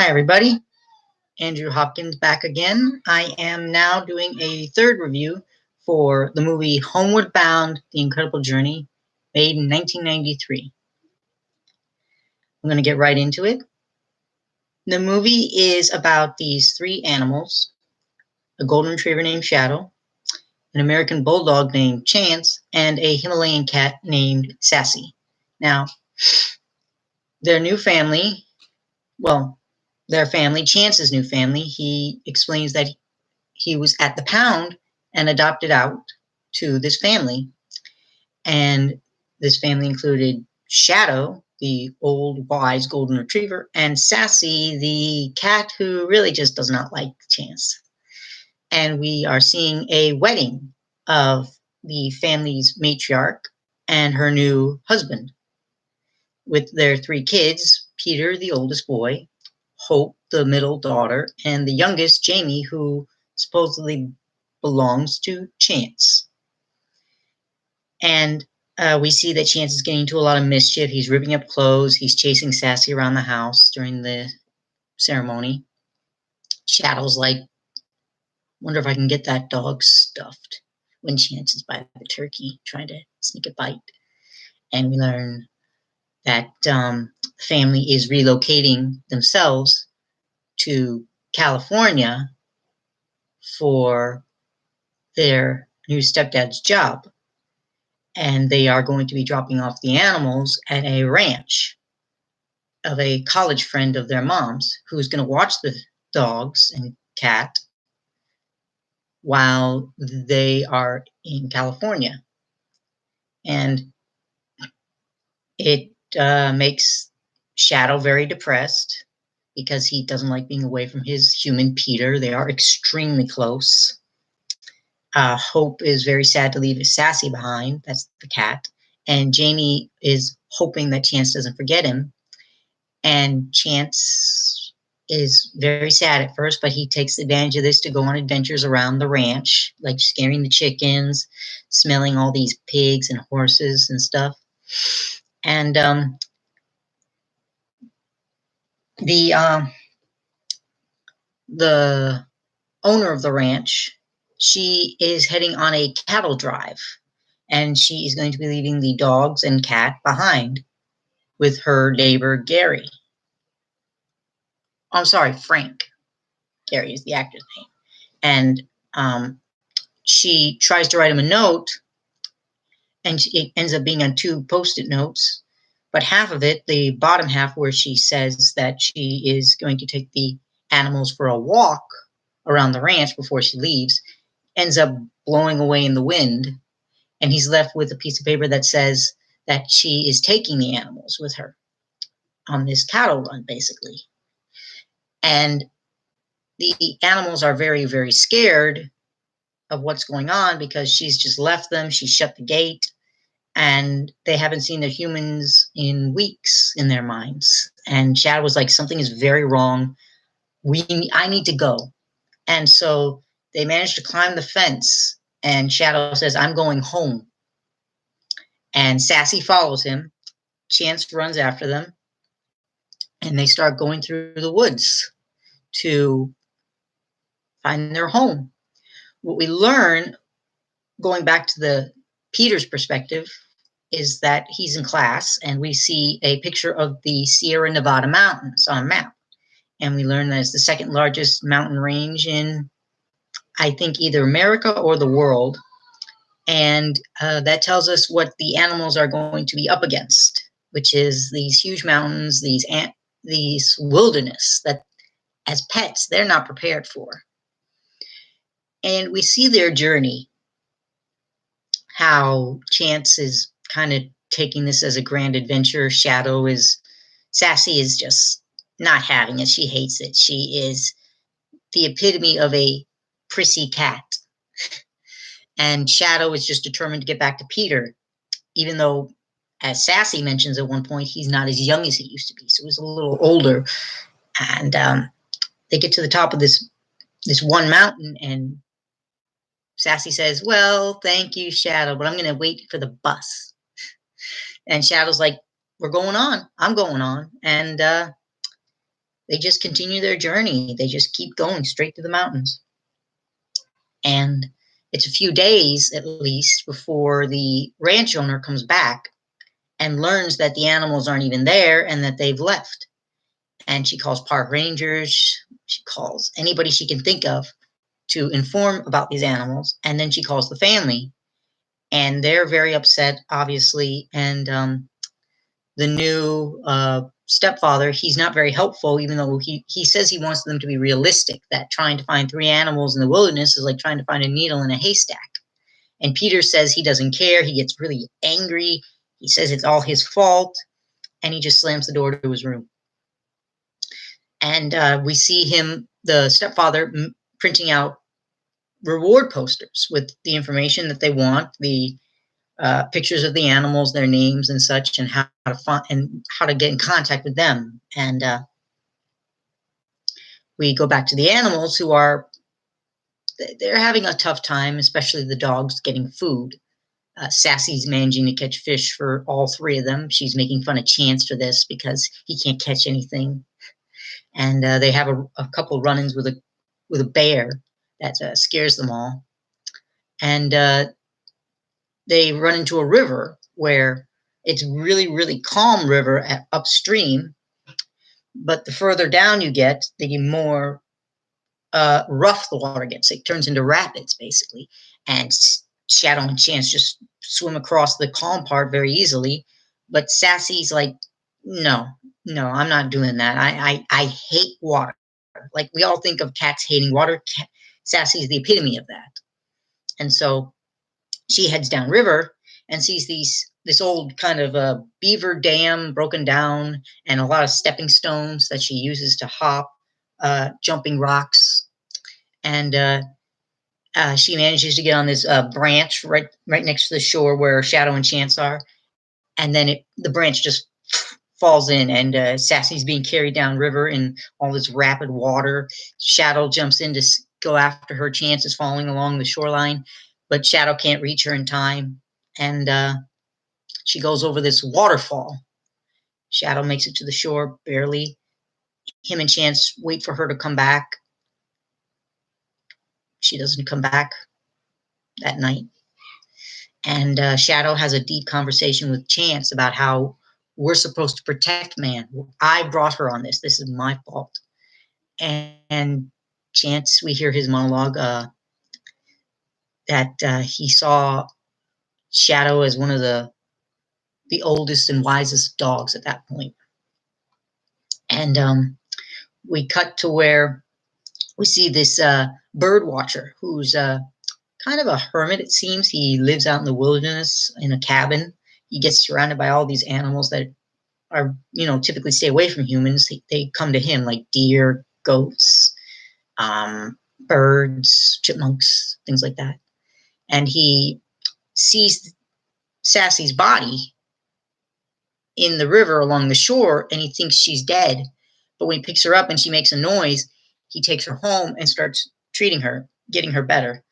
Hi, everybody. Andrew Hopkins back again. I am now doing a third review for the movie Homeward Bound, The Incredible Journey, made in 1993. I'm going to get right into it. The movie is about these three animals, a golden retriever named Shadow, an American bulldog named Chance, and a Himalayan cat named Sassy. Now, their new family, their family, Chance's new family, he explains that he was at the pound and adopted out to this family. And this family included Shadow, the old wise golden retriever, and Sassy, the cat who really just does not like Chance. And we are seeing a wedding of the family's matriarch and her new husband with their three kids, Peter, the oldest boy, Hope, the middle daughter, and the youngest, Jamie, who supposedly belongs to Chance. And we see that Chance is getting into a lot of mischief. He's ripping up clothes. He's chasing Sassy around the house during the ceremony. Shadow's like, wonder if I can get that dog stuffed, when Chance is by the turkey trying to sneak a bite. And we learn that family is relocating themselves to California for their new stepdad's job. And they are going to be dropping off the animals at a ranch of a college friend of their mom's who's going to watch the dogs and cat while they are in California. And it makes Shadow very depressed because he doesn't like being away from his human Peter. They are extremely close. Hope is very sad to leave his Sassy behind. That's the cat. And Jamie is hoping that Chance doesn't forget him. And Chance is very sad at first, but he takes advantage of this to go on adventures around the ranch, like scaring the chickens, smelling all these pigs and horses and stuff. And the owner of the ranch, she is heading on a cattle drive, and she is going to be leaving the dogs and cat behind with her neighbor, Gary. I'm sorry, Frank. Gary is the actor's name. And she tries to write him a note, and it ends up being on 2 Post-it notes, but half of it, the bottom half where she says that she is going to take the animals for a walk around the ranch before she leaves, ends up blowing away in the wind, and he's left with a piece of paper that says that she is taking the animals with her on this cattle run, basically. And the animals are very, very scared of what's going on because she's just left them. She shut the gate, and they haven't seen their humans in weeks in their minds. And Shadow was like, something is very wrong. I need to go. And so they managed to climb the fence, and Shadow says, I'm going home. And Sassy follows him. Chance runs after them, and they start going through the woods to find their home. What we learn, going back to the Peter's perspective, is that he's in class, and we see a picture of the Sierra Nevada mountains on a map. And we learn that it's the second largest mountain range in, I think, either America or the world. And that tells us what the animals are going to be up against, which is these huge mountains, these wilderness that, as pets, they're not prepared for. And we see their journey, how Chance is kind of taking this as a grand adventure. Sassy is just not having it. She hates it. She is the epitome of a prissy cat. And Shadow is just determined to get back to Peter, even though, as Sassy mentions at one point, he's not as young as he used to be. So he's a little older. And they get to the top of this one mountain, and Sassy says, well, thank you, Shadow, but I'm going to wait for the bus. And Shadow's like, we're going on. I'm going on. And they just continue their journey. They just keep going straight to the mountains. And it's a few days at least before the ranch owner comes back and learns that the animals aren't even there and that they've left. And she calls park rangers. She calls anybody she can think of to inform about these animals. And then she calls the family. And they're very upset, obviously. And the new stepfather, he's not very helpful, even though he says he wants them to be realistic, that trying to find 3 animals in the wilderness is like trying to find a needle in a haystack. And Peter says he doesn't care. He gets really angry. He says it's all his fault. And he just slams the door to his room. And we see him, the stepfather, printing out reward posters with the information that they want, the pictures of the animals, their names and such, and how to find and how to get in contact with them. And we go back to the animals, who are they're having a tough time, especially the dogs getting food. Sassy's managing to catch fish for all 3 of them. She's making fun of Chance for this because he can't catch anything. And they have a couple run-ins with a bear that scares them all. And they run into a river where it's really, really calm river upstream. But the further down you get, the more rough the water gets. It turns into rapids, basically. And Shadow and Chance just swim across the calm part very easily. But Sassy's like, no, I'm not doing that. I hate water. Like, we all think of cats hating water. Sassy's the epitome of that. And so she heads downriver and sees this old kind of beaver dam broken down and a lot of stepping stones that she uses to hop, jumping rocks. And she manages to get on this branch right next to the shore where Shadow and Chance are. And then the branch just falls in, and Sassy's being carried downriver in all this rapid water. Shadow jumps in to go after her. Chance is following along the shoreline, but Shadow can't reach her in time. And she goes over this waterfall. Shadow makes it to the shore, barely. Him and Chance wait for her to come back. She doesn't come back that night. And Shadow has a deep conversation with Chance about how we're supposed to protect man. I brought her on this. This is my fault. And Chance, we hear his monologue that he saw Shadow as one of the oldest and wisest dogs at that point. And we cut to where we see this bird watcher who's kind of a hermit, it seems. He lives out in the wilderness in a cabin. He gets surrounded by all these animals that are, typically stay away from humans. They come to him, like deer, goats, birds, chipmunks, things like that. And he sees Sassy's body in the river along the shore, and he thinks she's dead. But when he picks her up and she makes a noise, he takes her home and starts treating her, getting her better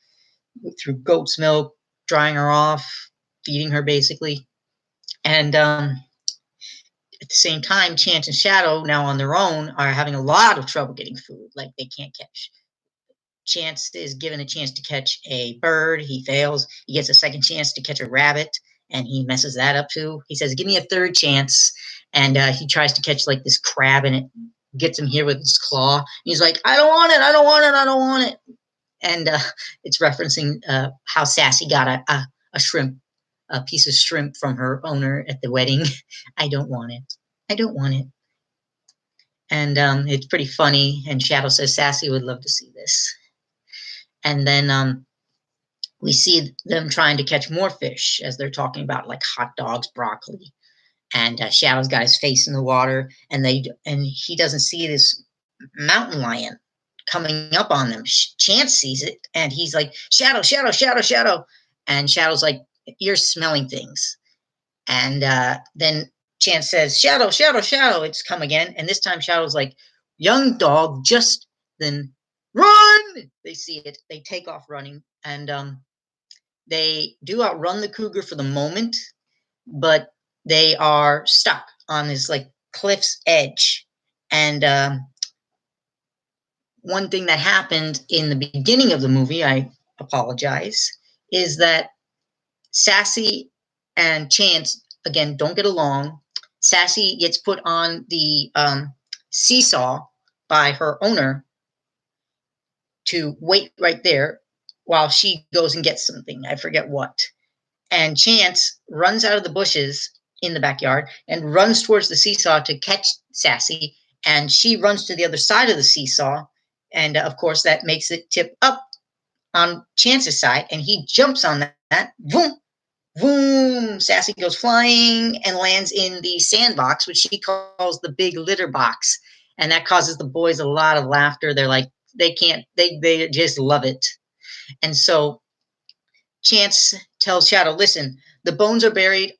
through goat's milk, drying her off, feeding her, basically. And at the same time, Chance and Shadow, now on their own, are having a lot of trouble getting food. Like, they can't catch. Chance is given a chance to catch a bird. He fails. He gets a second chance to catch a rabbit, and he messes that up too. He says, give me a third chance. And he tries to catch like this crab, and it gets him here with his claw. And he's like, I don't want it. I don't want it. I don't want it. And it's referencing how Sassy got a shrimp, a piece of shrimp from her owner at the wedding. I don't want it. I don't want it. And it's pretty funny. And Shadow says Sassy would love to see this. And then we see them trying to catch more fish as they're talking about like hot dogs, broccoli. And Shadow's got his face in the water, and he doesn't see this mountain lion coming up on them. Chance sees it, and he's like, Shadow, Shadow, Shadow, Shadow. And Shadow's like, you're smelling things. And then Chance says, Shadow, Shadow, Shadow. It's come again. And this time Shadow's like, young dog, just then run. They see it. They take off running. And they do outrun the cougar for the moment, but they are stuck on this like cliff's edge. And one thing that happened in the beginning of the movie, I apologize, is that Sassy and Chance, again, don't get along. Sassy gets put on the seesaw by her owner to wait right there while she goes and gets something. I forget what. And Chance runs out of the bushes in the backyard and runs towards the seesaw to catch Sassy. And she runs to the other side of the seesaw. And of course, that makes it tip up on Chance's side. And he jumps on that. Boom, boom. Sassy goes flying and lands in the sandbox, which she calls the big litter box. And that causes the boys a lot of laughter. They're like, they just love it. And so Chance tells Shadow, listen, the bones are buried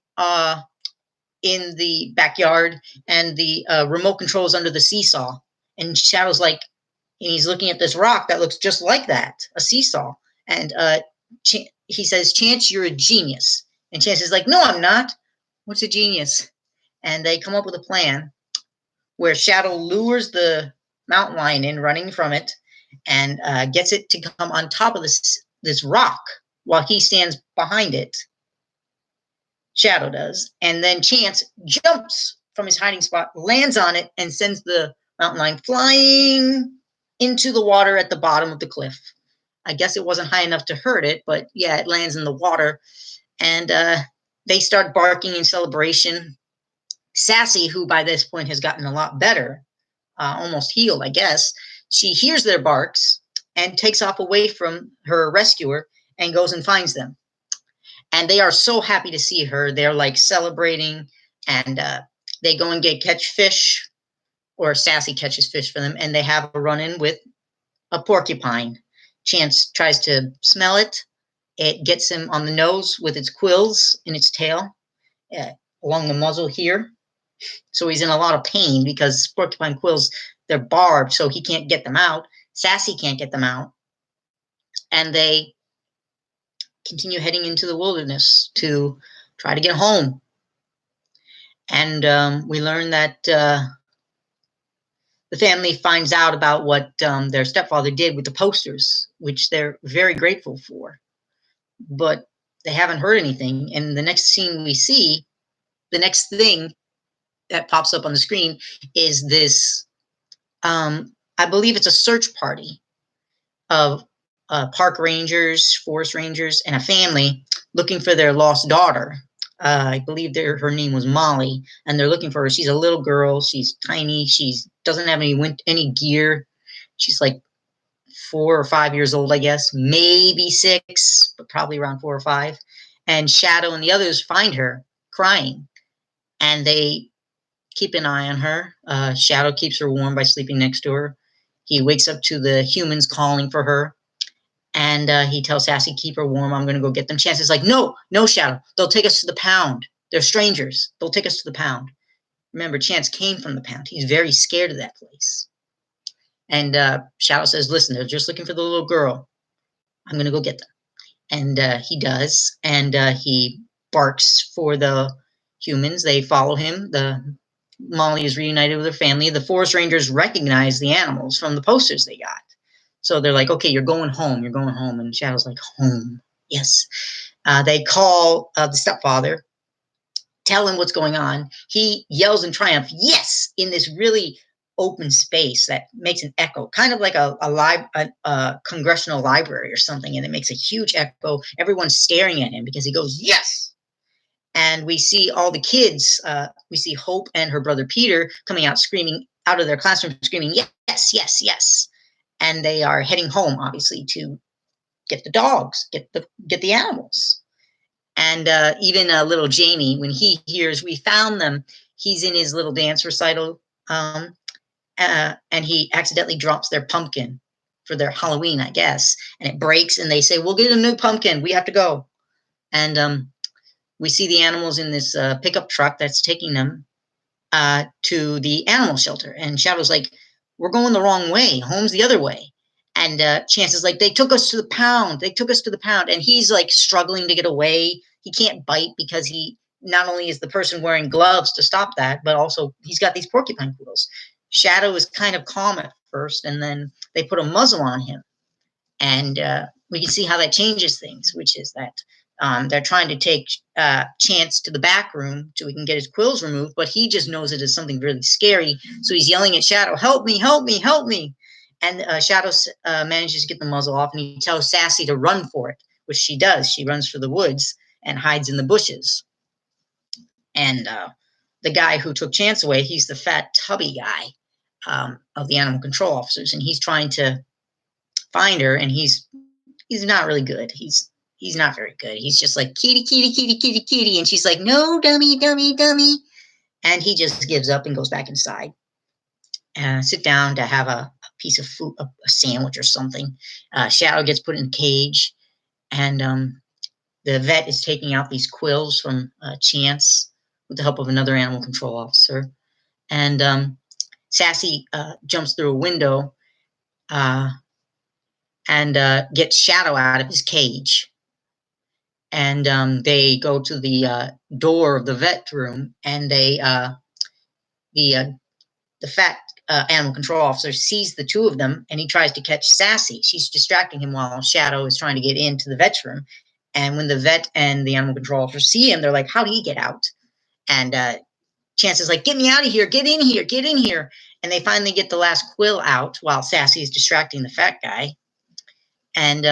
in the backyard, and the remote control is under the seesaw. And Shadow's like, and he's looking at this rock that looks just like that, a seesaw. And he says, Chance, you're a genius. And Chance is like, no, I'm not. What's a genius? And they come up with a plan where Shadow lures the mountain lion in, running from it, and gets it to come on top of this rock while he stands behind it. Shadow does. And then Chance jumps from his hiding spot, lands on it, and sends the mountain lion flying into the water at the bottom of the cliff. I guess it wasn't high enough to hurt it, but yeah, it lands in the water. And they start barking in celebration. Sassy, who by this point has gotten a lot better, almost healed, I guess, she hears their barks and takes off away from her rescuer and goes and finds them. And they are so happy to see her. They're like celebrating, and they go and catch fish, or Sassy catches fish for them, and they have a run-in with a porcupine. Chance tries to smell it. It gets him on the nose with its quills in its tail, along the muzzle here. So he's in a lot of pain because porcupine quills, they're barbed, so he can't get them out. Sassy can't get them out. And they continue heading into the wilderness to try to get home. And we learn that the family finds out about what their stepfather did with the posters, which they're very grateful for. But they haven't heard anything. And the next scene we see, the next thing that pops up on the screen is this, I believe it's a search party of park rangers, forest rangers, and a family looking for their lost daughter. I believe her name was Molly, and they're looking for her. She's a little girl. She's tiny. She doesn't have any gear. She's like 4 or 5 years old, I guess, maybe 6, but probably around 4 or 5. And Shadow and the others find her crying, and they keep an eye on her. Shadow keeps her warm by sleeping next to her. He wakes up to the humans calling for her. And he tells Sassy, keep her warm. I'm going to go get them. Chance is like, no, Shadow. They'll take us to the pound. They're strangers. They'll take us to the pound. Remember, Chance came from the pound. He's very scared of that place. And Shadow says, listen, they're just looking for the little girl. I'm going to go get them. And he does. And he barks for the humans. They follow him. Molly is reunited with her family. The forest rangers recognize the animals from the posters they got. So they're like, okay, you're going home. You're going home. And Shadow's like, home. Yes. They call the stepfather, tell him what's going on. He yells in triumph, yes, in this really open space that makes an echo, kind of like a congressional library or something. And it makes a huge echo. Everyone's staring at him because he goes, yes. And we see all the kids. We see Hope and her brother Peter coming out screaming out of their classroom, screaming, yes, yes, yes. And they are heading home, obviously, to get the dogs, get the animals. And even little Jamie, when he hears we found them, he's in his little dance recital, and he accidentally drops their pumpkin for their Halloween, I guess. And it breaks, and they say, we'll get a new pumpkin. We have to go. And we see the animals in this pickup truck that's taking them to the animal shelter. And Shadow's like, we're going the wrong way. Home's the other way. And Chance is like, they took us to the pound. They took us to the pound. And he's like struggling to get away. He can't bite because he not only is the person wearing gloves to stop that, but also he's got these porcupine quills. Shadow is kind of calm at first, and then they put a muzzle on him. And we can see how that changes things, which is that they're trying to take Chance to the back room so he can get his quills removed, but he just knows it as something really scary. So he's yelling at Shadow, help me, help me, help me. And Shadow manages to get the muzzle off, and he tells Sassy to run for it, which she does. She runs for the woods and hides in the bushes. And the guy who took Chance away, he's the fat, tubby guy of the animal control officers, and he's trying to find her, and he's not really good. He's not very good. He's just like, kitty, kitty, kitty, kitty, kitty, and she's like, no, dummy, dummy, dummy. And he just gives up and goes back inside. Sit down to have a piece of food, a sandwich or something. Shadow gets put in a cage, and the vet is taking out these quills from Chance with the help of another animal control officer. And Sassy jumps through a window and gets Shadow out of his cage. And they go to the door of the vet room, and the fat animal control officer sees the two of them, and he tries to catch Sassy. She's distracting him while Shadow is trying to get into the vet's room. And when the vet and the animal control officer see him, they're like, how'd he get out? And Chance is like, get me out of here, get in here, get in here. And they finally get the last quill out while Sassy is distracting the fat guy. And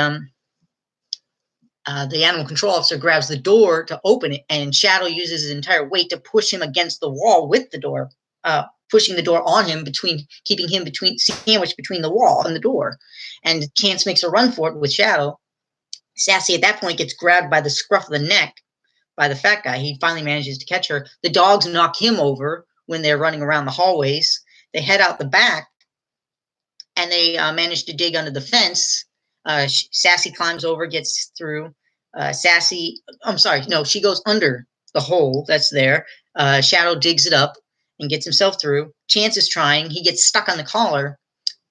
the animal control officer grabs the door to open it, and Shadow uses his entire weight to push him against the wall with the door, pushing the door on him, keeping him sandwiched between the wall and the door. And Chance makes a run for it with Shadow. Sassy at that point gets grabbed by the scruff of the neck by the fat guy. He finally manages to catch her. The dogs knock him over when they're running around the hallways. They head out the back, and they manage to dig under the fence. Sassy climbs over, gets through. She goes under the hole that's there. Shadow digs it up and gets himself through. Chance is trying. He gets stuck on the collar,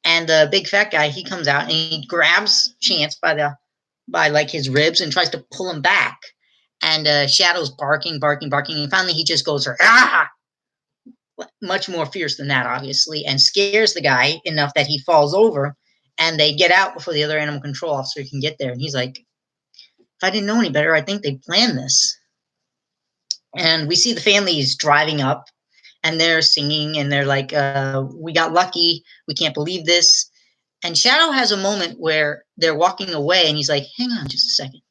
and the big fat guy, he comes out and he grabs Chance by like his ribs and tries to pull him back. And Shadow's barking, and finally he just goes, ah! Much more fierce than that, obviously, and scares the guy enough that he falls over, and they get out before the other animal control officer can get there. And he's like, if I didn't know any better, I think they planned this. And we see the families driving up, and they're singing, and they're like, we got lucky, we can't believe this. And Shadow has a moment where they're walking away, and he's like, hang on just a second,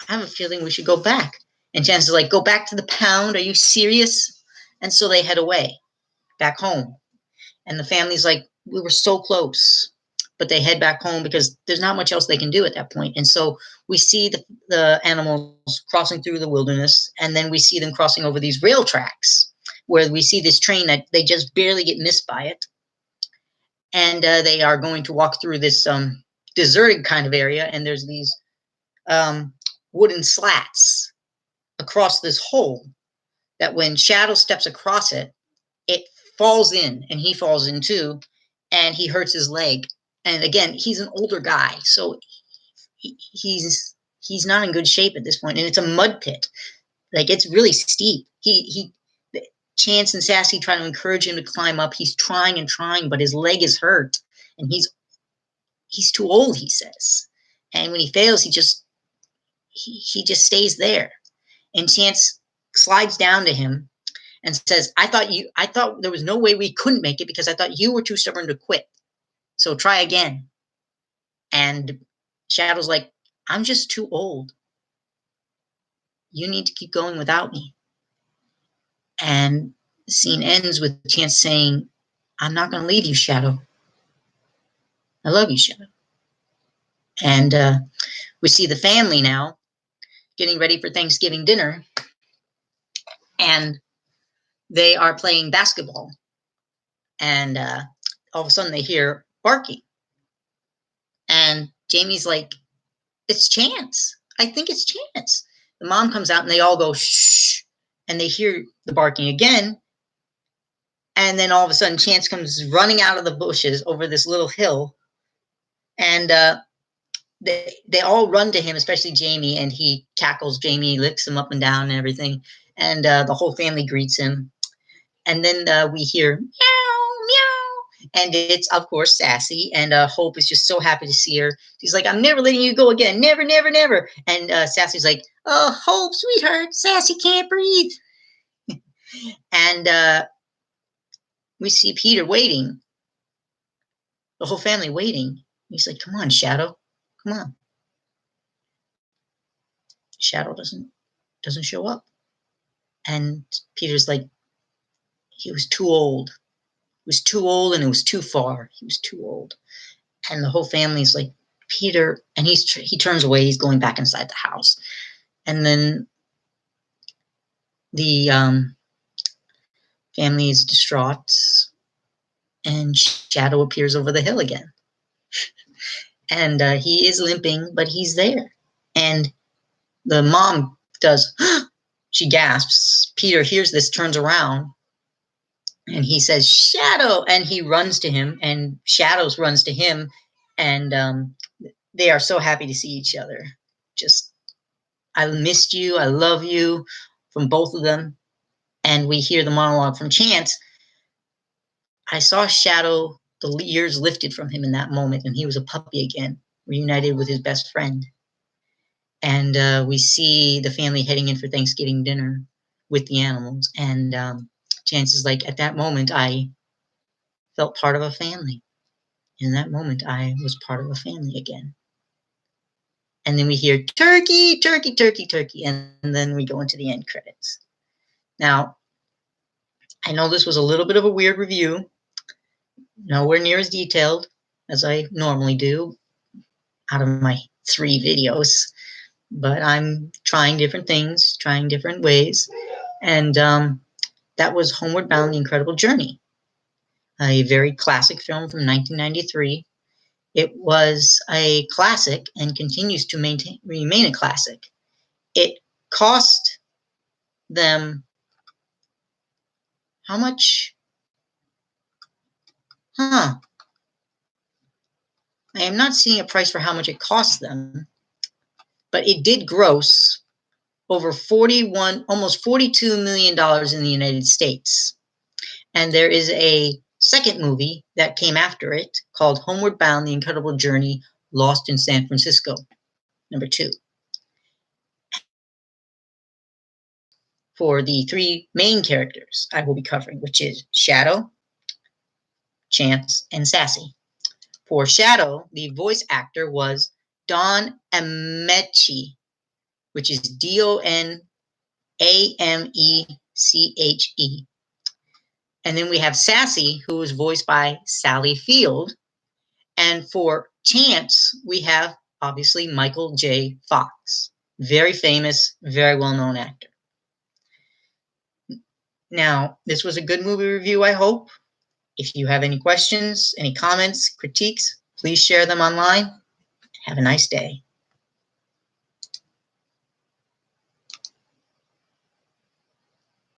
I have a feeling we should go back. And Chance is like, go back to the pound, are you serious? And so they head away back home, and the family's like, we were so close, but they head back home because there's not much else they can do at that point. And so we see the animals crossing through the wilderness, and then we see them crossing over these rail tracks where we see this train that they just barely get missed by it. And they are going to walk through this deserted kind of area, and there's these wooden slats across this hole that when Shadow steps across it, it falls in, and he falls in too, and he hurts his leg. And again, he's an older guy, so he's not in good shape at this point, and it's a mud pit. Like, it's really steep. Chance and Sassy try to encourage him to climb up. He's trying and trying, but his leg is hurt, and he's too old, he says. And when he fails, he just stays there. And Chance slides down to him and says, I thought there was no way we couldn't make it because I thought you were too stubborn to quit. So try again. And Shadow's like, I'm just too old. You need to keep going without me. And the scene ends with Chance saying, I'm not going to leave you, Shadow. I love you, Shadow. And we see the family now getting ready for Thanksgiving dinner. And they are playing basketball. And all of a sudden they hear barking. And Jamie's like, it's Chance. I think it's Chance. The mom comes out and they all go, shh. And they hear the barking again. And then all of a sudden Chance comes running out of the bushes over this little hill. And they all run to him, especially Jamie. And he tackles Jamie, lifts him up and down and everything. And the whole family greets him. And then we hear meow, meow. And it's, of course, Sassy. And Hope is just so happy to see her. She's like, I'm never letting you go again. Never, never, never. And Sassy's like, oh, Hope, sweetheart, Sassy can't breathe. And we see Peter waiting, the whole family waiting. He's like, come on, Shadow, come on. Shadow doesn't show up. And Peter's like, he was too old. He was too old, and it was too far. He was too old. And the whole family's like, Peter, and he turns away. He's going back inside the house. And then the family is distraught, and Shadow appears over the hill again. And he is limping, but he's there. And the mom does, she gasps. Peter hears this, turns around, and he says, Shadow! And he runs to him, and Shadows runs to him, and they are so happy to see each other. Just, I missed you, I love you, from both of them. And we hear the monologue from Chance. I saw Shadow, the years lifted from him in that moment, and he was a puppy again, reunited with his best friend. And we see the family heading in for Thanksgiving dinner with the animals. And Chance is like, at that moment, I felt part of a family. In that moment, I was part of a family again. And then we hear turkey, turkey, turkey, turkey. And then we go into the end credits. Now, I know this was a little bit of a weird review. Nowhere near as detailed as I normally do out of my 3 videos. But I'm trying different things, trying different ways. And that was Homeward Bound, The Incredible Journey, a very classic film from 1993. It was a classic and continues to remain a classic. It cost them how much? I am not seeing a price for how much it cost them, but it did gross over almost $42 million in the United States. And there is a second movie that came after it called Homeward Bound, The Incredible Journey, Lost in San Francisco, number 2. For the 3 main characters I will be covering, which is Shadow, Chance, and Sassy. For Shadow, the voice actor was Don Ameche, which is Donameche. And then we have Sassy, who was voiced by Sally Field. And for Chance, we have, obviously, Michael J. Fox. Very famous, very well-known actor. Now, this was a good movie review, I hope. If you have any questions, any comments, critiques, please share them online. Have a nice day.